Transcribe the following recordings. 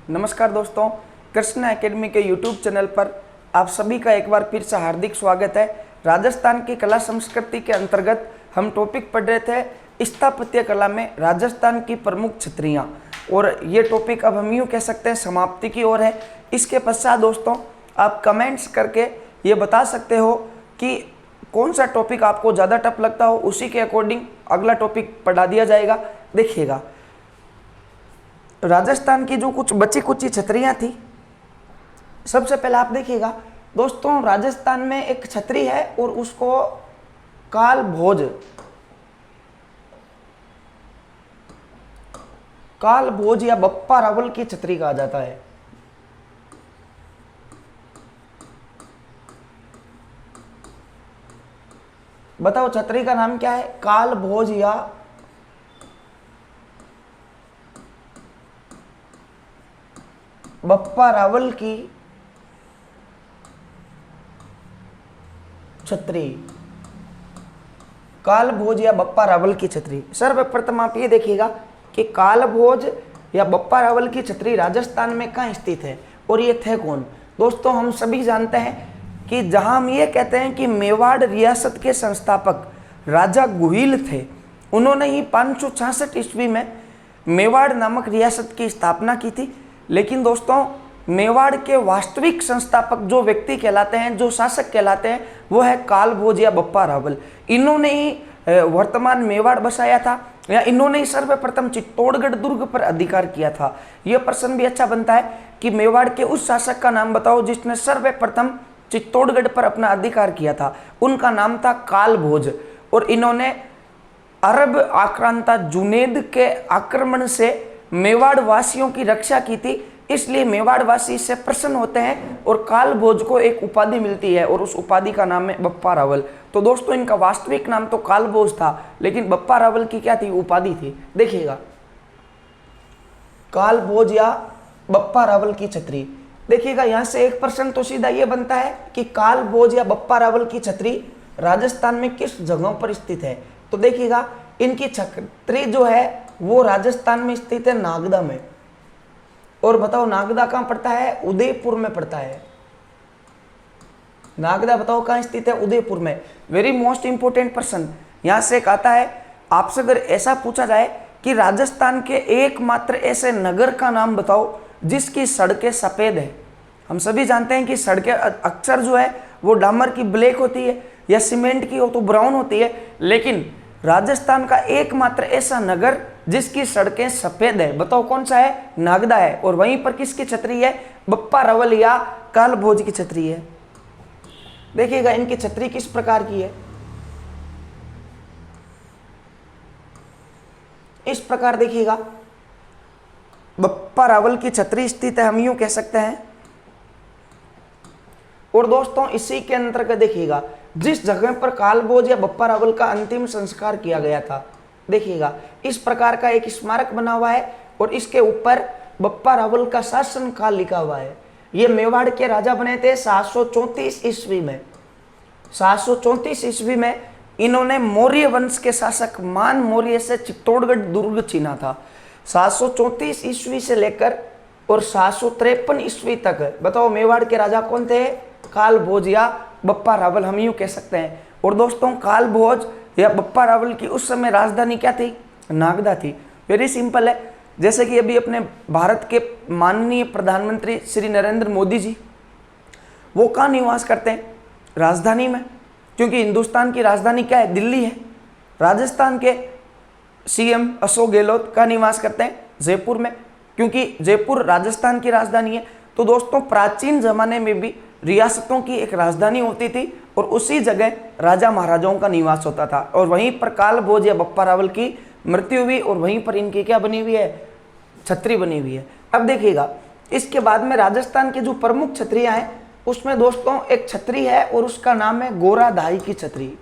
नमस्कार दोस्तों, कृष्णा एकेडमी के यूट्यूब चैनल पर आप सभी का एक बार फिर से हार्दिक स्वागत है। राजस्थान की कला संस्कृति के अंतर्गत हम टॉपिक पढ़ रहे थे स्थापत्य कला में राजस्थान की प्रमुख छतरियाँ, और ये टॉपिक अब हम यूँ कह सकते हैं समाप्ति की ओर है। इसके पश्चात दोस्तों आप कमेंट्स करके ये बता सकते हो कि कौन सा टॉपिक आपको ज़्यादा टफ लगता हो, उसी के अकॉर्डिंग अगला टॉपिक पढ़ा दिया जाएगा। देखिएगा, राजस्थान की जो कुछ बची कुची छतरियाँ थी, सबसे पहले आप देखिएगा दोस्तों, राजस्थान में एक छतरी है और उसको काल भोज या बप्पा रावल की छतरी कहा जाता है। बताओ छतरी का नाम क्या है? काल भोज या बप्पा रावल की छतरी। काल भोज या बप्पा रावल की छतरी। सर्वप्रथम आप ये देखिएगा कि काल भोज या बप्पा रावल की छतरी राजस्थान में कहाँ स्थित है और ये थे कौन। दोस्तों हम सभी जानते हैं कि जहां हम ये कहते हैं कि मेवाड़ रियासत के संस्थापक राजा गुहिल थे, उन्होंने ही 566 ईस्वी में मेवाड़ नामक रियासत की स्थापना की थी। लेकिन दोस्तों मेवाड़ के वास्तविक संस्थापक जो व्यक्ति कहलाते हैं, जो शासक कहलाते हैं, वो है काल भोज या बप्पा रावल। इन्होंने ही वर्तमान मेवाड़ बसाया था, या इन्होंने ही सर्वप्रथम चित्तौड़गढ़ दुर्ग पर अधिकार किया था। यह प्रश्न भी अच्छा बनता है कि मेवाड़ के उस शासक का नाम बताओ जिसने सर्वप्रथम चित्तौड़गढ़ पर अपना अधिकार किया था। उनका नाम था काल भोज, और इन्होंने अरब आक्रांता जुनेद के आक्रमण से मेवाड़ वासियों की रक्षा की थी, इसलिए मेवाड़ वासी इससे प्रसन्न होते हैं और काल भोज को एक उपाधि मिलती है और उस उपाधि का नाम है बप्पा रावल। तो दोस्तों इनका वास्तविक नाम तो काल भोज था, लेकिन बप्पा रावल की क्या थी? उपाधि थी। देखिएगा, काल भोज या बप्पा रावल की छतरी। देखिएगा, यहां से एक प्रश्न तो सीधा ये बनता है कि काल भोज या बप्पा रावल की छतरी राजस्थान में किस जगह पर स्थित है। तो देखिएगा, इनकी छतरी जो है वो राजस्थान में स्थित है नागदा में। और बताओ नागदा कहां पड़ता है? उदयपुर में पड़ता है। नागदा बताओ कहां स्थित है? उदयपुर में। वेरी मोस्ट इंपोर्टेंट प्रश्न यहां से एक आता है, आपसे अगर ऐसा पूछा जाए कि राजस्थान के एकमात्र ऐसे नगर का नाम बताओ जिसकी सड़कें सफेद है। हम सभी जानते हैं कि सड़कें अक्सर जो है वो डामर की ब्लैक होती है या सीमेंट की हो तो ब्राउन होती है, लेकिन राजस्थान का एकमात्र ऐसा नगर जिसकी सड़कें सफेद है, बताओ कौन सा है? नागदा है। और वहीं पर किसकी छतरी है? बप्पा रावल या काल भोज की छतरी है। देखिएगा इनकी छतरी किस प्रकार की है। इस प्रकार देखिएगा बप्पा रावल की छतरी स्थित है, हम यूं कह सकते हैं। और दोस्तों इसी के अंतर्गत देखिएगा जिस जगह पर काल भोज या बप्पा रावल का अंतिम संस्कार किया गया था, देखिएगा इस प्रकार का एक स्मारक बना हुआ है और इसके ऊपर बप्पा रावल का शासन काल लिखा हुआ है। ये मेवाड़ के राजा बने थे 734 ईस्वी में। 734 ईस्वी में इन्होंने मौर्य वंश के शासक मान मौर्य से चित्तौड़गढ़ दुर्ग छीना था। 734 ईस्वी से लेकर और 753 ईस्वी तक बताओ मेवाड़ के राजा कौन थे? काल भोज या बप्पा रावल, हम यूं कह सकते हैं। और दोस्तों काल भोज या बप्पा रावल की उस समय राजधानी क्या थी? नागदा थी। वेरी सिंपल है, जैसे कि अभी अपने भारत के माननीय प्रधानमंत्री श्री नरेंद्र मोदी जी, वो कहाँ निवास करते हैं? राजधानी में, क्योंकि हिंदुस्तान की राजधानी क्या है? दिल्ली है। राजस्थान के सीएम अशोक गहलोत का निवास करते हैं जयपुर में, क्योंकि जयपुर राजस्थान की राजधानी है। तो दोस्तों प्राचीन जमाने में भी रियासतों की एक राजधानी होती थी और उसी जगह राजा महाराजाओं का निवास होता था, और वहीं पर काल भोज या बप्पा रावल की मृत्यु हुई और वहीं पर इनकी क्या बनी हुई है? छतरी बनी हुई है। अब देखिएगा इसके बाद में राजस्थान की जो प्रमुख छतरियां हैं उसमें दोस्तों एक छतरी है और उसका नाम है गोराधाई की छतरी।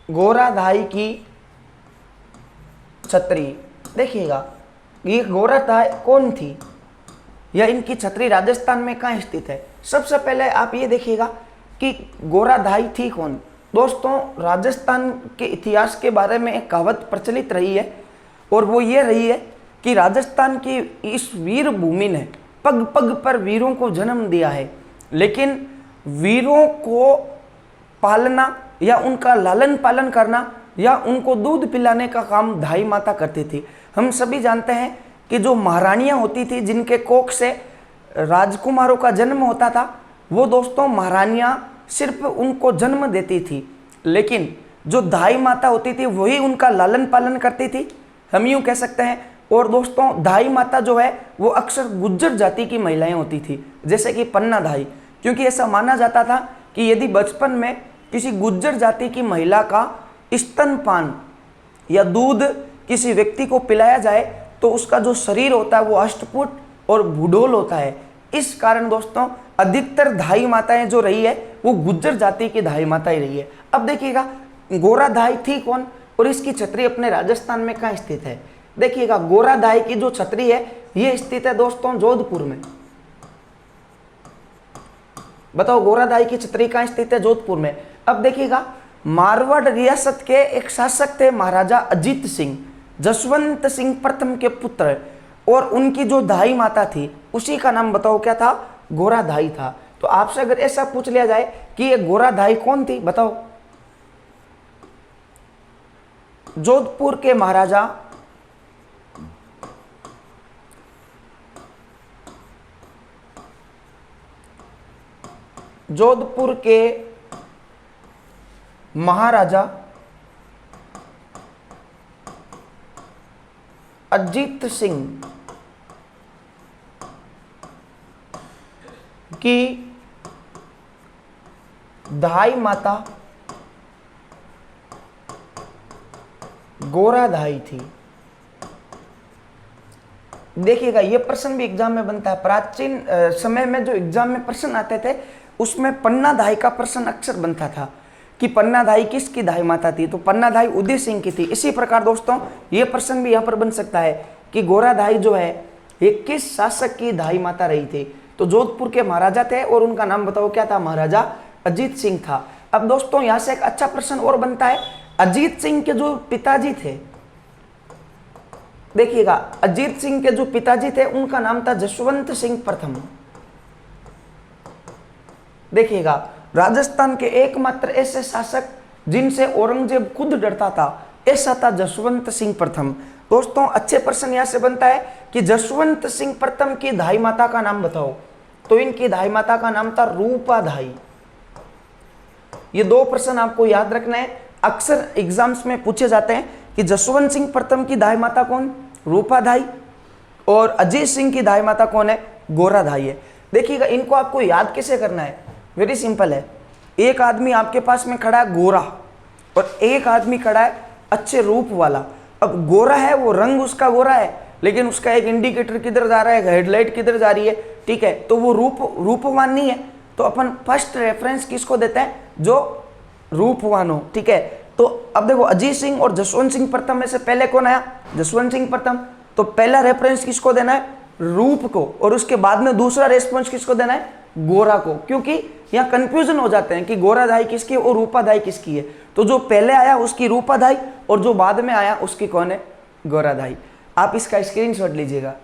गोराधाई की छतरी। देखिएगा ये गोराधाई कौन थी या इनकी छतरी राजस्थान में कहाँ स्थित है। सबसे पहले आप ये देखिएगा कि गोराधाई थी कौन। दोस्तों राजस्थान के इतिहास के बारे में एक कहावत प्रचलित रही है, और वो ये रही है कि राजस्थान की इस वीर भूमि ने पग पग पर वीरों को जन्म दिया है, लेकिन वीरों को पालना या उनका लालन पालन करना या उनको दूध पिलाने का काम धाई माता करती थी। हम सभी जानते हैं कि जो महारानियां होती थी जिनके कोख से राजकुमारों का जन्म होता था, वो दोस्तों महारानियां सिर्फ उनको जन्म देती थी, लेकिन जो धाई माता होती थी वही उनका लालन पालन करती थी, हम यूं कह सकते हैं। और दोस्तों धाई माता जो है वो अक्सर गुज्जर जाति की महिलाएं होती थी, जैसे कि पन्ना धाई, क्योंकि ऐसा माना जाता था कि यदि बचपन में किसी गुज्जर जाति की महिला का स्तनपान या दूध किसी व्यक्ति को पिलाया जाए तो उसका जो शरीर होता है वो अष्टपुट और भूडोल होता है। इस कारण दोस्तों अधिकतर धाई माताएं जो रही है वो गुज्जर जाति की धाई माता ही रही है। अब देखिएगा गोरा धाई थी कौन और इसकी छतरी अपने राजस्थान में कहाँ स्थित है। देखिएगा गोरा धाई की जो छतरी है ये स्थित है दोस्तों जोधपुर में। बताओ गोरा धाई की छतरी कहाँ स्थित है? जोधपुर में। अब देखिएगा मारवाड़ रियासत के एक शासक थे महाराजा अजीत सिंह, जसवंत सिंह प्रथम के पुत्र, और उनकी जो धाई माता थी उसी का नाम बताओ क्या था? गोरा धाई था। तो आपसे अगर ऐसा पूछ लिया जाए कि ये गोरा धाई कौन थी, बताओ? जोधपुर के महाराजा जोधपुर के महाराजा अजीत सिंह की धाई माता गोरा धाई थी। देखिएगा ये प्रश्न भी एग्जाम में बनता है। प्राचीन समय में जो एग्जाम में प्रश्न आते थे उसमें पन्ना धाई का प्रश्न अक्सर बनता था कि पन्ना धाई किसकी धाई माता थी, तो पन्ना धाई उदय सिंह की थी। इसी प्रकार दोस्तों ये प्रश्न भी यहाँ पर बन सकता है कि गोरा धाई जो है ये किस शासक की धाई माता रही थी, तो जोधपुर के महाराजा थे और उनका नाम बताओ क्या था? महाराजा अजीत सिंह था। अब दोस्तों यहाँ से एक अच्छा प्रश्न और बनता है, अजीत सिंह के जो पिताजी थे, देखिएगा अजीत सिंह के जो पिताजी थे उनका नाम था जसवंत सिंह प्रथम। देखिएगा राजस्थान के एकमात्र ऐसे शासक जिनसे औरंगजेब खुद डरता था, ऐसा था जसवंत सिंह प्रथम। दोस्तों अच्छे प्रश्न यहां से बनता है कि जसवंत सिंह प्रथम की धाई माता का नाम बताओ, तो इनकी धाई माता का नाम था रूपा धाई। ये दो प्रश्न आपको याद रखना है, अक्सर एग्जाम्स में पूछे जाते हैं कि जसवंत सिंह प्रथम की धाई माता कौन? रूपा धाई। और अजीत सिंह की धाई माता कौन है? गोरा धाई है। देखिएगा इनको आपको याद कैसे करना है, वेरी सिंपल है। एक आदमी आपके पास में खड़ा है गोरा और एक आदमी खड़ा है अच्छे रूप वाला। अब गोरा है वो रंग उसका गोरा है, लेकिन उसका एक इंडिकेटर किधर जा रहा है, हेडलाइट किधर जा रही है, ठीक है, तो वो रूपवान नहीं है। तो अपन फर्स्ट रेफरेंस किसको देते हैं? जो रूपवान हो, ठीक है। तो अब देखो अजीत सिंह और जसवंत सिंह प्रथम में से पहले कौन आया? जसवंत सिंह प्रथम। तो पहला रेफरेंस किसको देना है? रूप को, और उसके बाद में दूसरा रेस्पॉन्स किसको देना है? गोरा को, क्योंकि यहाँ कंफ्यूजन हो जाते हैं कि गोरा धाई किसकी और रूपा धाई किसकी है। तो जो पहले आया उसकी रूपा धाई और जो बाद में आया उसकी कौन है? गोरा धाई। आप इसका स्क्रीनशॉट लीजिएगा।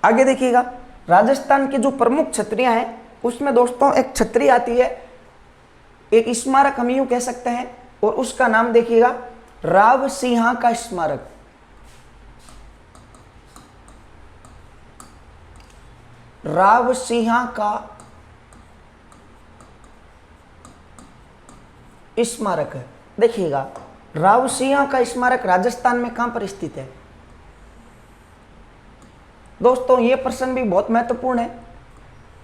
आगे देखिएगा राजस्थान की जो प्रमुख छतरियां हैं उसमें दोस्तों एक छतरी आती है, एक स्मारक हम यूं कह सकते हैं, और उसका नाम देखिएगा राव सिंहा का स्मारक। राव सिंहा का स्मारक है। देखिएगा राव सिंहा का स्मारक राजस्थान में कहां पर स्थित है? दोस्तों ये प्रश्न भी बहुत महत्वपूर्ण है,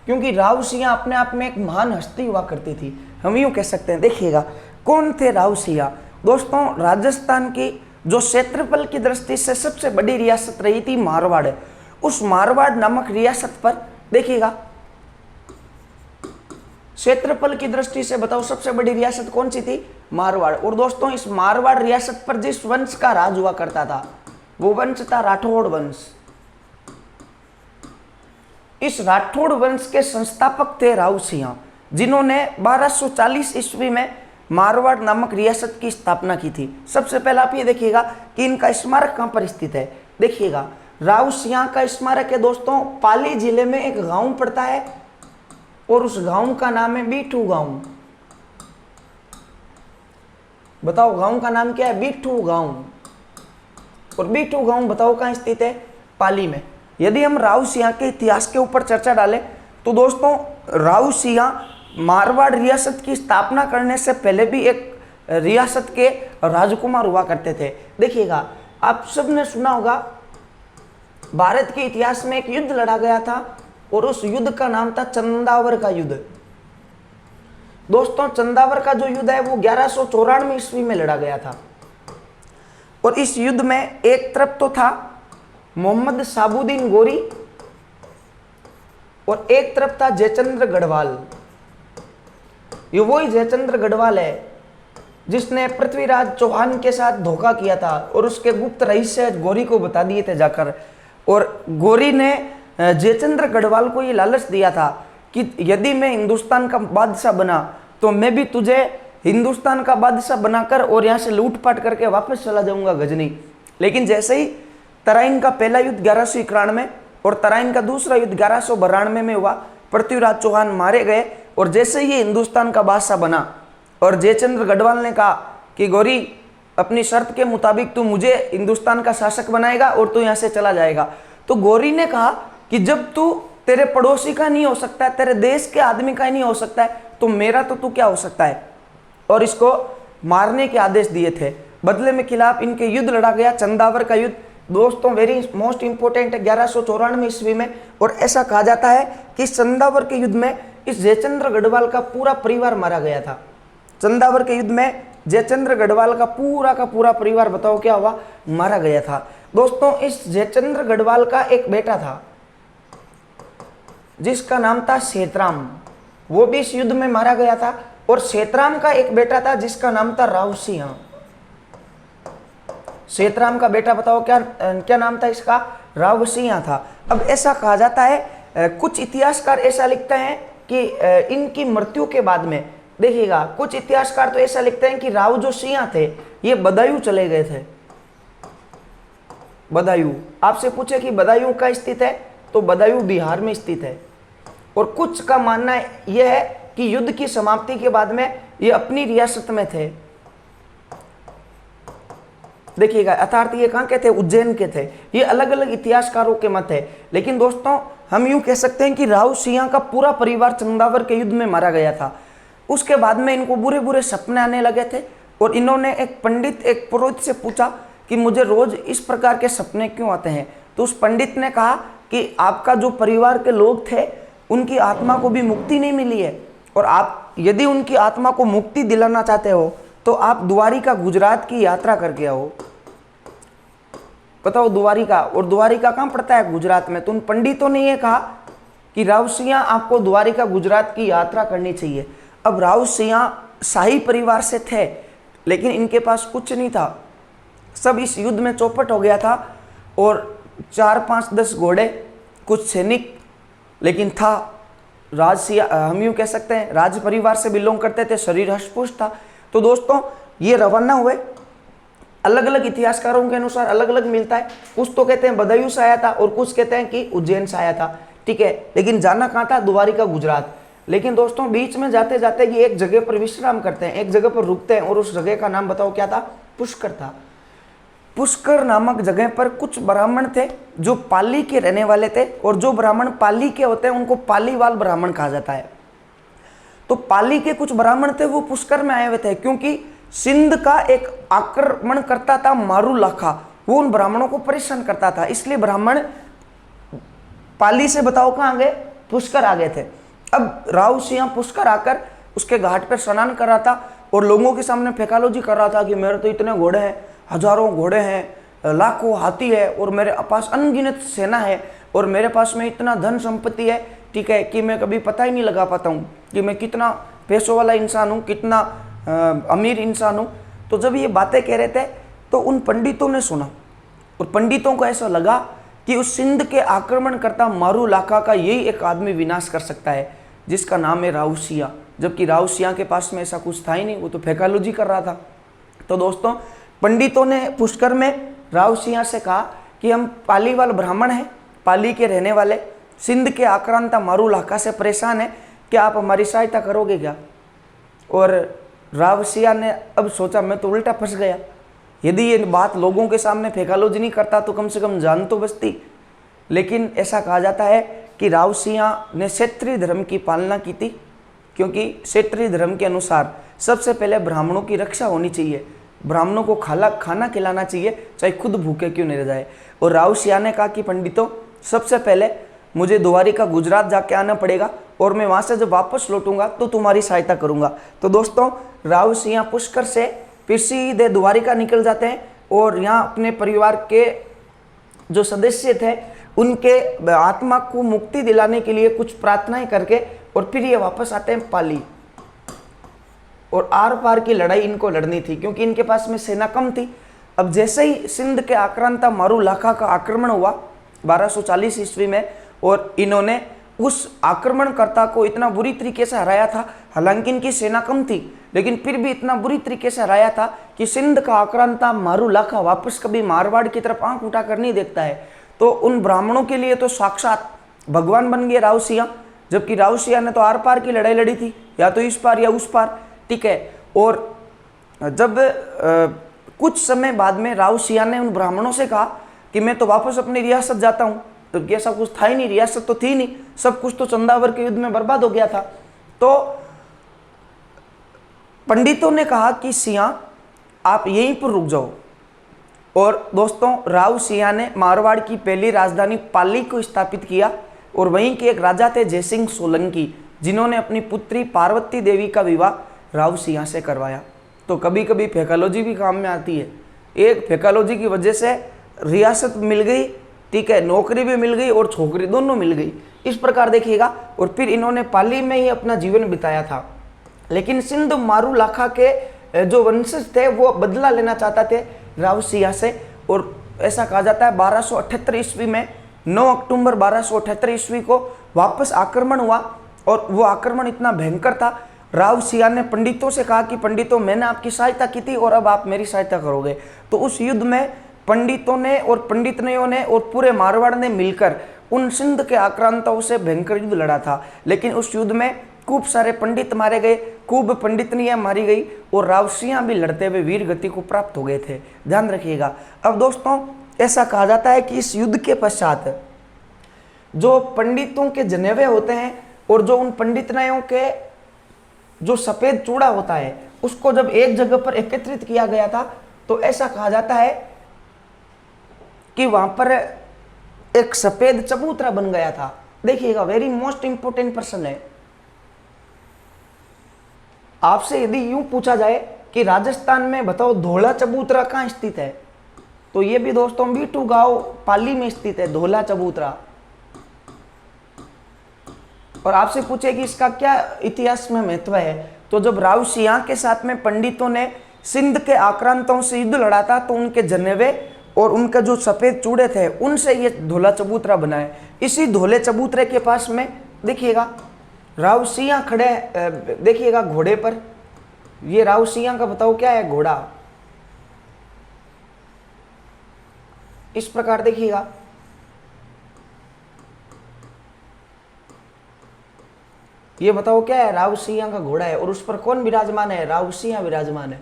क्योंकि राव सिंहा अपने आप में एक महान हस्ती हुआ करती थी, हम यूं कह सकते हैं। देखिएगा कौन थे राव सिंहा? दोस्तों राजस्थान की जो क्षेत्रफल की दृष्टि से सबसे बड़ी रियासत रही थी मारवाड़, उस मारवाड़ नामक रियासत पर देखिएगा क्षेत्रफल की दृष्टि से बताओ सबसे बड़ी रियासत कौन सी थी? मारवाड़। और दोस्तों इस मारवाड़ रियासत पर जिस वंश का राज हुआ करता था वो वंश था राठौड़ वंश। इस राठौड़ वंश के संस्थापक थे राव सिंहा, जिन्होंने 1240 ईस्वी में मारवाड़ नामक रियासत की स्थापना की थी। सबसे पहले आप ये देखिएगा कि इनका स्मारक कहाँ पर स्थित है। देखिएगा राव सिंह का स्मारक है दोस्तों पाली जिले में एक गांव पड़ता है और उस गांव का नाम है बिठू गांव। बताओ गांव का नाम क्या है? बिठू गांव। और बिठू गांव बताओ कहाँ स्थित है? पाली में। यदि हम राव सिंह के इतिहास के ऊपर चर्चा डालें तो दोस्तों राव सिंह मारवाड़ रियासत की स्थापना करने से पहले भी एक रियासत के राजकुमार हुआ करते थे। देखिएगा आप सबने सुना होगा भारत के इतिहास में एक युद्ध लड़ा गया था और उस युद्ध का नाम था चंदावर का युद्ध। दोस्तों चंदावर का जो युद्ध है वो 1194 ईस्वी में लड़ा गया था और इस युद्ध में एक तरफ तो था मोहम्मद साबुद्दीन गोरी और एक तरफ था जयचंद्र गढ़वाल। ये वही जयचंद्र गढ़वाल है जिसने पृथ्वीराज चौहान के साथ धोखा किया था और उसके गुप्त रहस्य गोरी को बता दिए थे जाकर। और गोरी ने जयचंद्र गढ़वाल को ये लालच दिया था कि यदि मैं हिंदुस्तान का बादशाह बना तो मैं भी तुझे हिंदुस्तान का बादशाह बनाकर और यहाँ से लूटपाट करके वापस चला जाऊंगा गजनी। लेकिन जैसे ही तराइन का पहला युद्ध 1191 और तराइन का दूसरा युद्ध 1192 में हुआ, पृथ्वीराज चौहान मारे गए और जैसे ही हिंदुस्तान का बादशाह बना और जयचंद्र गढ़वाल ने कहा कि गोरी अपनी शर्त के मुताबिक तू मुझे हिंदुस्तान का शासक बनाएगा और तू यहाँ से चला जाएगा, तो गोरी ने कहा कि जब तू तेरे पड़ोसी का नहीं हो सकता है, तेरे देश के आदमी का ही नहीं हो सकता है, तो मेरा तो तू क्या हो सकता है। और इसको मारने के आदेश दिए थे। बदले में खिलाफ इनके युद्ध लड़ा गया, चंदावर का युद्ध दोस्तों वेरी मोस्ट इंपोर्टेंट है 1194 ईस्वी में। और ऐसा कहा जाता है कि चंदावर के युद्ध में इस जयचंद्र गढ़वाल का पूरा परिवार मारा गया था। चंदावर के युद्ध में जयचंद्र गढ़वाल का पूरा परिवार बताओ क्या हुआ? मारा गया था। दोस्तों इस जयचंद्र गढ़वाल का एक बेटा था जिसका नाम था सेतराम, वो भी इस युद्ध में मारा गया था। और सेतराम का एक बेटा था जिसका नाम था राव सिंह। सेतराम का बेटा बताओ क्या नाम था इसका? राव सिंह था। अब ऐसा कहा जाता है, कुछ इतिहासकार ऐसा लिखते हैं कि इनकी मृत्यु के बाद में, देखिएगा कुछ इतिहासकार तो ऐसा लिखते हैं कि राव जो सिंह थे ये बदायूं चले गए थे। बदायूं, आपसे पूछे कि बदायूं कहाँ स्थित है, तो बदायूं बिहार में स्थित है। और कुछ का मानना यह है कि युद्ध की समाप्ति के बाद में ये अपनी रियासत में थे। देखिएगा अर्थात ये कहाँ के थे? उज्जैन के थे। ये अलग अलग इतिहासकारों के मत है, लेकिन दोस्तों हम यूं कह सकते हैं कि राव सिंह का पूरा परिवार चंदावर के युद्ध में मारा गया था। उसके बाद में इनको बुरे बुरे सपने आने लगे थे और इन्होंने एक पुरोहित से पूछा कि मुझे रोज इस प्रकार के सपने क्यों आते हैं। तो उस पंडित ने कहा कि आपका जो परिवार के लोग थे उनकी आत्मा को भी मुक्ति नहीं मिली है, और आप यदि उनकी आत्मा को मुक्ति दिलाना चाहते हो तो आप द्वारिका गुजरात की यात्रा करके आओ। बताओ द्वारिका, और द्वारिका कहाँ पड़ता है? गुजरात में। तो उन पंडितों ने यह कहा कि राव सिंह आपको द्वारिका गुजरात की यात्रा करनी चाहिए। अब राव सिंह शाही परिवार से थे लेकिन इनके पास कुछ नहीं था, सब इस युद्ध में चौपट हो गया था। और 4-5-10 घोड़े, कुछ सैनिक, लेकिन था राज सिंह, हम यूँ कह सकते हैं राज परिवार से बिलोंग करते थे, शरीर हष्ट-पुष्ट था। तो दोस्तों ये रवाना हुए। अलग अलग इतिहासकारों के अनुसार अलग अलग मिलता है, कुछ तो कहते हैं बदायूं से आया था और कुछ कहते हैं कि उज्जैन से आया था, ठीक है। लेकिन जाना कहाँ था? द्वारिका गुजरात। लेकिन दोस्तों बीच में जाते जाते ये एक जगह पर विश्राम करते हैं, एक जगह पर रुकते हैं, और उस जगह का नाम बताओ क्या था? पुष्कर था। पुष्कर नामक जगह पर कुछ ब्राह्मण थे जो पाली के रहने वाले थे, और जो ब्राह्मण पाली के होते हैं उनको पालीवाल ब्राह्मण कहा जाता है। तो पाली के कुछ ब्राह्मण थे वो पुष्कर में आए हुए थे, क्योंकि सिंध का एक आक्रमण करता था मारू लाखा, वो उन ब्राह्मणों को परेशान करता था, इसलिए ब्राह्मण पाली से बताओ कहाँ आ गए? पुष्कर आ गए थे। अब राव सिंह पुष्कर आकर उसके घाट पर स्नान कर रहा था और लोगों के सामने फेकालोजी कर रहा था कि मेरे तो इतने घोड़े हैं, हजारों घोड़े हैं, लाखों हाथी है, और मेरे पास अनगिनत सेना है, और मेरे पास में इतना धन संपत्ति है, ठीक है, कि मैं कभी पता ही नहीं लगा पाता हूँ कि मैं कितना पैसों वाला इंसान हूँ, कितना अमीर इंसान हूँ। तो जब ये बातें कह रहे थे तो उन पंडितों ने सुना, और पंडितों को ऐसा लगा कि उस सिंध के आक्रमणकर्ता मारू लाखा का यही एक आदमी विनाश कर सकता है जिसका नाम है राव सिंह। जबकि राव सिंह के पास में ऐसा कुछ था ही नहीं, वो तो फेकालूजी कर रहा था। तो दोस्तों पंडितों ने पुष्कर में राव सिंह से कहा कि हम पालीवाल ब्राह्मण हैं, पाली के रहने वाले, सिंध के आक्रांता मारू इलाका से परेशान है, क्या आप हमारी सहायता करोगे क्या? और राव सिंह ने अब सोचा मैं तो उल्टा फंस गया, यदि ये बात लोगों के सामने फेकालूजी नहीं करता तो कम से कम जान तो बचती। लेकिन ऐसा कहा जाता है कि राव सिंह ने क्षत्रिय धर्म की पालना की थी, क्योंकि क्षत्रिय धर्म के अनुसार सबसे पहले ब्राह्मणों की रक्षा होनी चाहिए, ब्राह्मणों को खाना खिलाना चाहिए, चाहे खुद भूखे क्यों नहीं रह जाए। और राव सिंह ने कहा कि पंडितों, सबसे पहले मुझे द्वारिका गुजरात जाके आना पड़ेगा और मैं वहाँ से जब वापस लौटूंगा तो तुम्हारी सहायता करूंगा। तो दोस्तों राव सिंह पुष्कर से फिर सीधे द्वारिका निकल जाते हैं और यहाँ अपने परिवार के जो सदस्य थे उनके आत्मा को मुक्ति दिलाने के लिए कुछ प्रार्थनाएं करके और फिर ये वापस आते हैं पाली। और आर पार की लड़ाई इनको लड़नी थी, क्योंकि इनके पास में सेना कम थी। अब जैसे ही सिंध के आक्रांता मारू इलाका का आक्रमण हुआ 1240 ईस्वी में, और इन्होंने उस आक्रमणकर्ता को इतना बुरी तरीके से हराया था, हालांकि इनकी सेना कम थी लेकिन फिर भी इतना बुरी तरीके से हराया था कि सिंध का आक्रांता मारू इलाका वापस कभी मारवाड़ की तरफ आंख उठाकर नहीं देखता है। तो उन ब्राह्मणों के लिए तो साक्षात भगवान बन गए राव सिंह, जबकि राव सिंह ने तो आर पार की लड़ाई लड़ी थी, या तो इस पार या उस पार, ठीक है। और जब कुछ समय बाद में राव सिंह ने उन ब्राह्मणों से कहा कि मैं तो वापस अपनी रियासत जाता हूँ, तो ऐसा कुछ था ही नहीं, रियासत तो थी नहीं, सब कुछ तो चंदावर के युद्ध में बर्बाद हो गया था। तो पंडितों ने कहा कि सिंह आप यहीं पर रुक जाओ। और दोस्तों राव सिंह ने मारवाड़ की पहली राजधानी पाली को स्थापित किया, और वहीं के एक राजा थे जयसिंह सोलंकी, जिन्होंने अपनी पुत्री पार्वती देवी का विवाह राव सिंह से करवाया। तो कभी कभी फेकालॉजी भी काम में आती है। एक फेकालॉजी की वजह से रियासत मिल गई, ठीक है, नौकरी भी मिल गई और छोकरी दोनों मिल गई, इस प्रकार देखिएगा। और फिर इन्होंने पाली में ही अपना जीवन बिताया था। लेकिन सिंध मारू इलाका के जो वंशज थे वो बदला लेना चाहते थे राव सिंह से, और ऐसा कहा जाता है 1278 ईस्वी में 9 अक्टूबर 1278 ईस्वी को वापस आक्रमण हुआ। और वो आक्रमण इतना भयंकर था, राव सिंह ने पंडितों से कहा कि पंडितों, मैंने आपकी सहायता की थी और अब आप मेरी सहायता करोगे। तो उस युद्ध में पंडितों ने और पंडितनियों ने और पूरे मारवाड़ ने मिलकर उन सिंध के आक्रांताओं से भयंकर युद्ध लड़ा था। लेकिन उस युद्ध में खूब सारे पंडित मारे गए, खूब पंडितनियां मारी गई, और राव सिंह भी लड़ते हुए वीर गति को प्राप्त हो गए थे, ध्यान रखिएगा। अब दोस्तों ऐसा कहा जाता है कि इस युद्ध के पश्चात जो पंडितों के जनेवे होते हैं और जो उन पंडितनियों के जो सफेद चूड़ा होता है उसको जब एक जगह पर एकत्रित किया गया था, तो ऐसा कहा जाता है कि वहां पर एक सफेद चबूतरा बन गया था। देखिएगा, वेरी मोस्ट इंपोर्टेंट पर्सन है। आपसे यदि यूं पूछा जाए कि राजस्थान में बताओ धौला चबूतरा कहां स्थित है, तो ये भी दोस्तों बीटू गांव पाली में स्थित है धौला चबूतरा। और आपसे पूछे कि इसका क्या इतिहास में महत्व है, तो जब राव सिंह के साथ में पंडितों ने सिंध के आक्रांतों से युद्ध लड़ा था, तो उनके जनेवे और उनके जो सफेद चूड़े थे उनसे ये धौला चबूतरा बना है। इसी धौले चबूतरे के पास में देखिएगा राव सिंह खड़े, देखिएगा घोड़े पर। ये राव सिंह का बताओ क्या है, घोड़ा, इस प्रकार देखिएगा। ये बताओ क्या है, राव सिंह का घोड़ा है, और उस पर कौन विराजमान है, राव सिंह विराजमान है,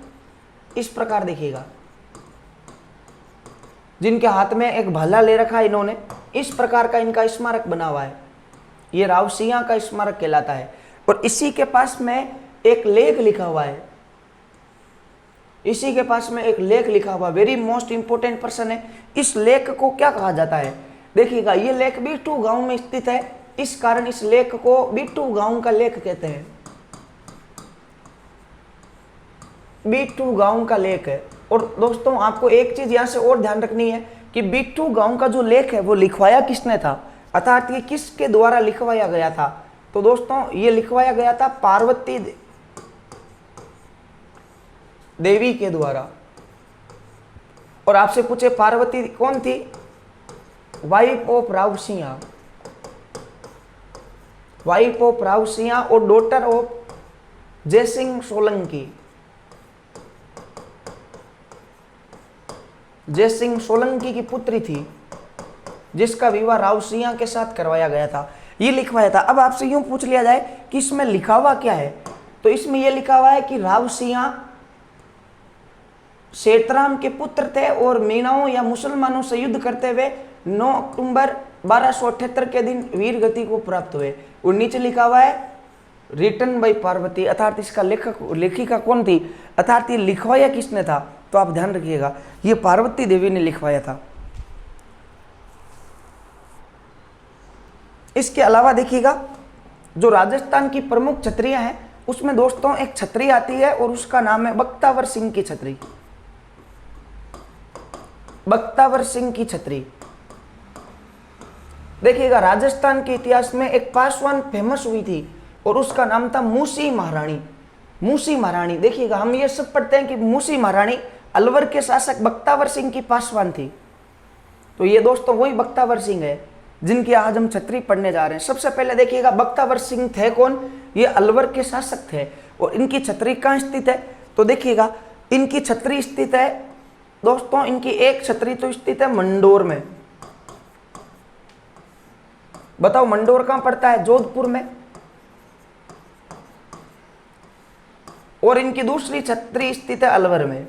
इस प्रकार देखिएगा। जिनके हाथ में एक भाला ले रखा है इन्होंने, इस प्रकार का इनका स्मारक बना हुआ है, ये राव सिंह का स्मारक कहलाता है। और इसी के पास में एक लेख लिखा हुआ है, इसी के पास में एक लेख लिखा हुआ, वेरी मोस्ट इंपोर्टेंट पर्सन है। इस लेख को क्या कहा जाता है, देखिएगा, ये लेख बीटू गांव में स्थित है, इस कारण इस लेख को बीटू गांव का लेख कहते हैं, बीटू गांव का लेख है। और दोस्तों आपको एक चीज यहां से और ध्यान रखनी है कि बीटू गांव का जो लेख है वो लिखवाया किसने था, अर्थात ये किसके द्वारा लिखवाया गया था, तो दोस्तों ये लिखवाया गया था पार्वती देवी के द्वारा। और आपसे पूछे पार्वती कौन थी, wife of Rao Singh, wife of Rao Singh और डॉटर ऑफ जयसिंह सोलंकी, जयसिंह सोलंकी की पुत्री थी जिसका विवाह राव सिंह के साथ करवाया गया था, ये लिखवाया था। अब आपसे यूं पूछ लिया जाए कि इसमें लिखा हुआ क्या है, तो इसमें यह लिखा हुआ है कि राव सिंह सेतराम के पुत्र थे और मीनाओं या मुसलमानों से युद्ध करते हुए 9 अक्टूबर 1278 के दिन वीर गति को प्राप्त हुए। और नीचे लिखा हुआ है रिटन बाई पार्वती, अर्थात इसका लेखिका कौन थी, अर्थात ये लिखवाया किसने था, तो आप ध्यान रखिएगा ये पार्वती देवी ने लिखवाया था। इसके अलावा देखिएगा जो राजस्थान की प्रमुख छत्रियां हैं उसमें दोस्तों एक छतरी आती है और उसका नाम है बख्तावर सिंह की छतरी, बख्तावर सिंह की छतरी। देखिएगा राजस्थान के इतिहास में एक पासवान फेमस हुई थी और उसका नाम था मूसी महारानी, मूसी महारानी। देखिएगा हम ये सब पढ़ते हैं कि मूसी महारानी अलवर के शासक बख्तावर सिंह की पासवान थी, तो ये दोस्तों वही बख्तावर सिंह है जिनकी आज हम छतरी पढ़ने जा रहे हैं। सबसे पहले देखिएगा बख्तावर सिंह थे कौन, ये अलवर के शासक थे और इनकी छतरी कहाँ स्थित है, तो देखिएगा इनकी छतरी स्थित है दोस्तों, इनकी एक छतरी तो स्थित है मंडोर में। बताओ मंडोर कहां पड़ता है, जोधपुर में। और इनकी दूसरी छतरी स्थित है अलवर में।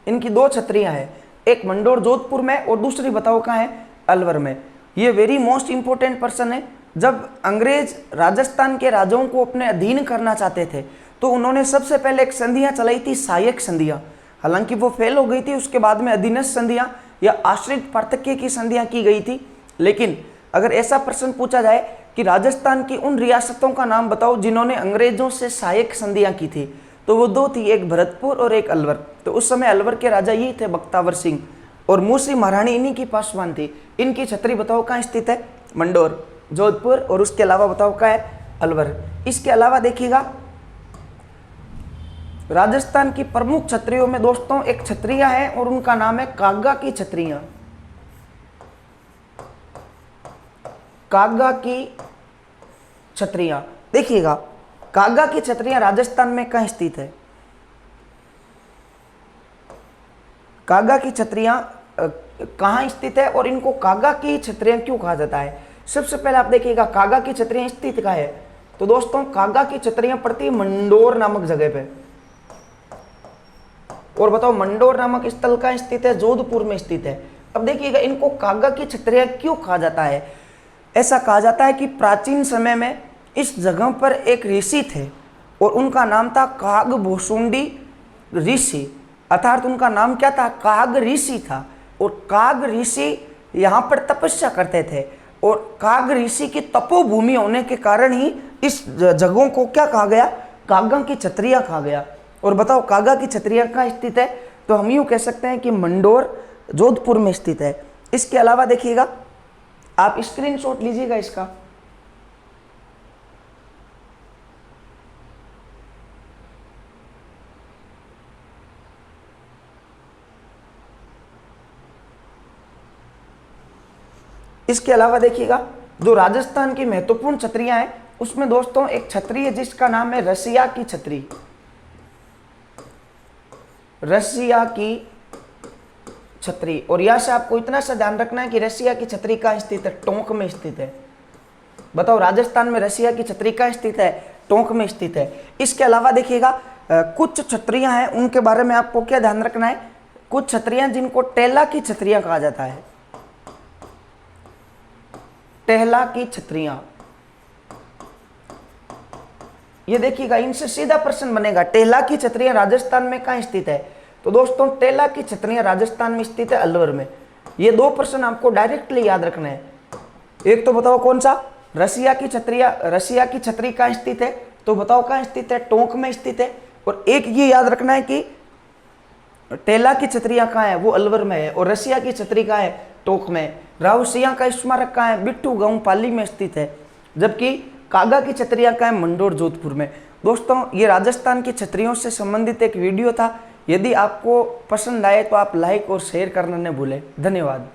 इनकी 2 छतरियां हैं, एक मंडोर जोधपुर में और दूसरी बताओ कहां है, अलवर में। ये वेरी मोस्ट इंपोर्टेंट पर्सन है। जब अंग्रेज राजस्थान के राजाओं को अपने अधीन करना चाहते थे तो उन्होंने सबसे पहले एक संधियां चलाई थी, सहायक संधियां। हालांकि वो फेल हो गई थी, उसके बाद में अधीनस्थ संधियां या आश्रित पार्थक्य की संधियां की गई थी। लेकिन अगर ऐसा प्रश्न पूछा जाए कि राजस्थान की उन रियासतों का नाम बताओ जिन्होंने अंग्रेजों से सहायक संधियां की थी, तो वो 2 थी, एक भरतपुर और एक अलवर। तो उस समय अलवर के राजा ये थे बख्तावर सिंह और मूसी महारानी इन्हीं की पासवान थी। इनकी छतरी बताओ कहाँ स्थित है, मंडोर, जोधपुर और उसके अलावा बताओ कहाँ है, अलवर। इसके अलावा देखिएगा राजस्थान की प्रमुख छतरियों में दोस्तों एक छतरियां हैं और उनका नाम है कागा की छतरियां, कागा की छतरियां। देखिएगा कागा की छतरियां राजस्थान में कहां स्थित है, कागा की छतरियां कहां स्थित है और इनको कागा की छतरियां क्यों कहा जाता है। सबसे पहले आप देखिएगा कागा की छतरियां स्थित कहां है, तो दोस्तों कागा की छतरियां पड़ती है मंडोर नामक जगह पे। और बताओ मंडोर नामक स्थल कहां स्थित है, जोधपुर में स्थित है। अब देखिएगा इनको कागा की छतरियां क्यों कहा जाता है। ऐसा कहा जाता है कि प्राचीन समय में इस जगह पर एक ऋषि थे और उनका नाम था काग भोसुंडी ऋषि, अर्थात उनका नाम क्या था, काग ऋषि था। और काग ऋषि यहाँ पर तपस्या करते थे और काग ऋषि की तपोभूमि होने के कारण ही इस जगहों को क्या कहा गया, कागा की छतरियां कहा गया। और बताओ कागा की छतरियां कहाँ स्थित है, तो हम यूँ कह सकते हैं कि मंडोर जोधपुर में स्थित है। इसके अलावा देखिएगा आप स्क्रीनशॉट लीजिएगा इसका, इसके अलावा देखिएगा जो राजस्थान की महत्वपूर्ण छतरियां हैं उसमें दोस्तों एक छतरी है जिसका नाम है रसिया की छतरी, रसिया की छतरी। और यहां से आपको इतना सा ध्यान रखना है कि रसिया की छतरी कहां स्थित है, टोंक में स्थित है। बताओ राजस्थान में रसिया की छतरी कहां स्थित है, टोंक में स्थित है। इसके अलावा देखिएगा कुछ छतरियां हैं उनके बारे में आपको क्या ध्यान रखना है, कुछ छतरियां जिनको टेला की छतरियां कहा जाता है, टेला की छतरियां। ये देखिएगा इनसे सीधा प्रश्न बनेगा, टेला की छतरियां राजस्थान में कहां स्थित है, तो दोस्तों टेला की छतरियां राजस्थान में स्थित है अलवर में। ये 2 प्रश्न आपको डायरेक्टली याद रखना है। एक तो बताओ कौन सा, रसिया की छतरियां, रसिया की छतरी कहां स्थित है, तो बताओ कहां स्थित है, टोंक में स्थित है। और एक ये याद रखना है कि टेला की छतरियां कहां है, वो अलवर में है और रसिया की छतरी कहां है, टोंक में। राव सिंह का स्मारक कहां है, बिट्टू गांव पाली में स्थित है। जबकि कागा की छतरियां कहां है, मंडोर जोधपुर में। दोस्तों ये राजस्थान की छतरियों से संबंधित एक वीडियो था। यदि आपको पसंद आए तो आप लाइक और शेयर करना न भूलें। धन्यवाद।